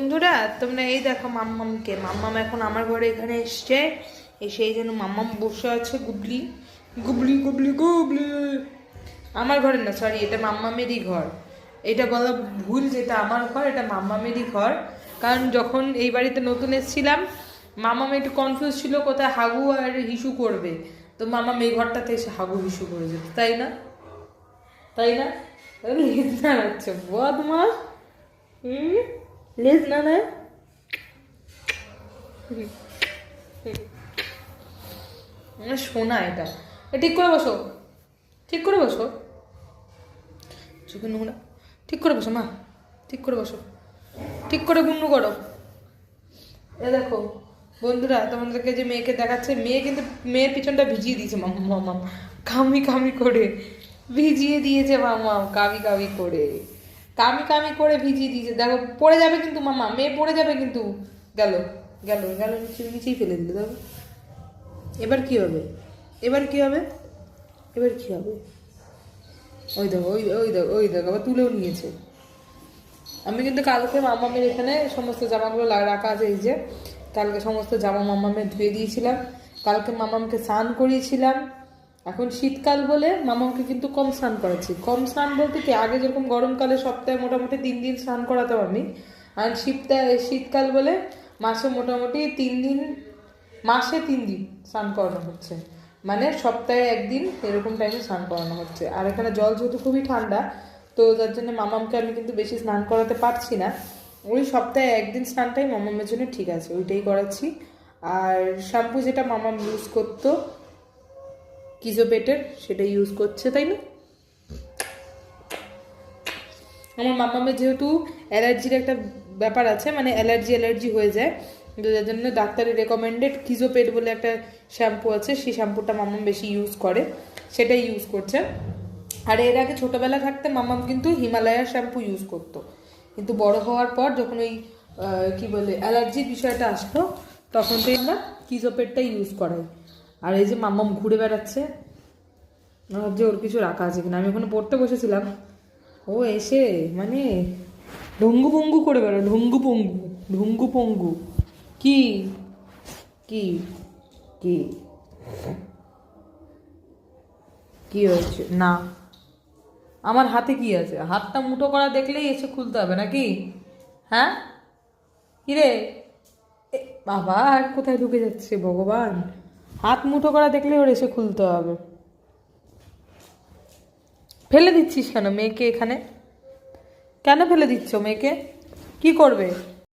বন্ধুরা তোমরা এই দেখো মাম্মামকে, মাম্মাম এখন আমার ঘরে এখানে এসছে, এসে এই যেন মাম্মাম বসে আছে গুবলি গুবলি গুবলি গুবলি। আমার ঘরে না, সরি, এটা মাম্মামেরই ঘর। এটা বলা ভুল, যেটা আমার ঘর এটা মাম্মামেরই ঘর। কারণ যখন এই বাড়িতে নতুন এসেছিলাম মাম্মাম একটু কনফিউজ ছিল কোথায় হাগু আর হিসু করবে, তো মাম্মাম এই ঘরটাতে এসে হাগু হিসু করে যেত, তাই না? তাই না? লেজ নাড়াচ্ছে বদমাস। লেজ না না, শোনা এটা ঠিক করে বসো, ঠিক করে বসো, চোখে নোংরা, ঠিক করে বসো মা, ঠিক করে বসো, ঠিক করে গুন্নু করো। এ দেখো বন্ধুরা তোমাদেরকে যে মেয়েকে দেখাচ্ছে, মেয়ে কিন্তু মেয়ের পিছনটা ভিজিয়ে দিয়েছে মামা, কামি কামি করে ভিজিয়ে দিয়েছে মামা, কামি কামি করে, কামি কামি করে ভিজিয়ে দিয়েছে। দেখো পড়ে যাবে কিন্তু মামা, মেয়ে পড়ে যাবে কিন্তু। গেল গেল গেল, নিচেই ফেলে দিল। দেখো এবার কি হবে, এবার কি হবে, এবার কি হবে? ওই দেখো ওই ওই দেখো ওই দেখো আবার তুলেও নিয়েছে। আমি কিন্তু কালকে মামামের এখানে সমস্ত জামাগুলো রাখা আছে, এই যে কালকে সমস্ত জামা মামামের ধুয়ে দিয়েছিলাম, কালকে মামামকে স্নান করিয়েছিলাম। এখন শীতকাল বলে মামামকে কিন্তু কম স্নান করাচ্ছি। কম স্নান বলতে কি, আগে যেরকম গরমকালে সপ্তাহে মোটামুটি 3 দিন স্নান করাতাম আমি, আর শীতকাল বলে মাসে মোটামুটি 3 দিন, মাসে 3 দিন স্নান করানো হচ্ছে, মানে সপ্তাহে 1 দিন এরকম টাইমে স্নান করানো হচ্ছে। আর এখানে জল যেহেতু খুবই ঠান্ডা, তো যার জন্য মামামকে আমি কিন্তু বেশি স্নান করাতে পারছি না। ওই সপ্তাহে 1 দিন স্নানটাই মামামের জন্য ঠিক আছে, ওইটাই করাচ্ছি। আর শ্যাম্পু যেটা মামাম ইউজ করতো কিজোপেটের, সেটা ইউজ করছে, তাই না? আমার মামামের যেহেতু অ্যালার্জির একটা ব্যাপার আছে, মানে অ্যালার্জি হয়ে যায়, তো যার জন্য ডাক্তারের রেকমেন্ডেড কিজোপেট বলে একটা শ্যাম্পু আছে, সেই শ্যাম্পুটা মামাম বেশি ইউজ করে, সেটাই ইউজ করছে। আর এর আগে ছোটোবেলা থাকতে মামাম কিন্তু হিমালয়ার শ্যাম্পু ইউজ করতো, কিন্তু বড় হওয়ার পর যখন ওই কী বলে অ্যালার্জির বিষয়টা আসতো, তখন তো আমরা কিজোপেটটা ইউজ করাই। আর এই যে মামাম ঘুরে বেড়াচ্ছে, ভাবছি ওর কিছু রাখা আছে কিনা। আমি ওখানে পড়তে বসেছিলাম, ও এসে মানে ঢঙ্গু পঙ্গু করে বেড়ো, ঢঙ্গু পঙ্গু ঢঙ্গু পঙ্গু। কি কি কি কি হয়েছে? না, আমার হাতে কি আছে? হাতটা মুঠো করা দেখলেই এসে খুলতে হবে নাকি? হ্যাঁ কিরে, বাবা আর কোথায় ঢুকে যাচ্ছে ভগবান, হাত মুঠো করা দেখলে ওর এসে খুলতে হবে। ফেলে দিচ্ছিস কেন মেয়েকে এখানে? কেন ফেলে দিচ্ছ মেয়েকে? কি করবে?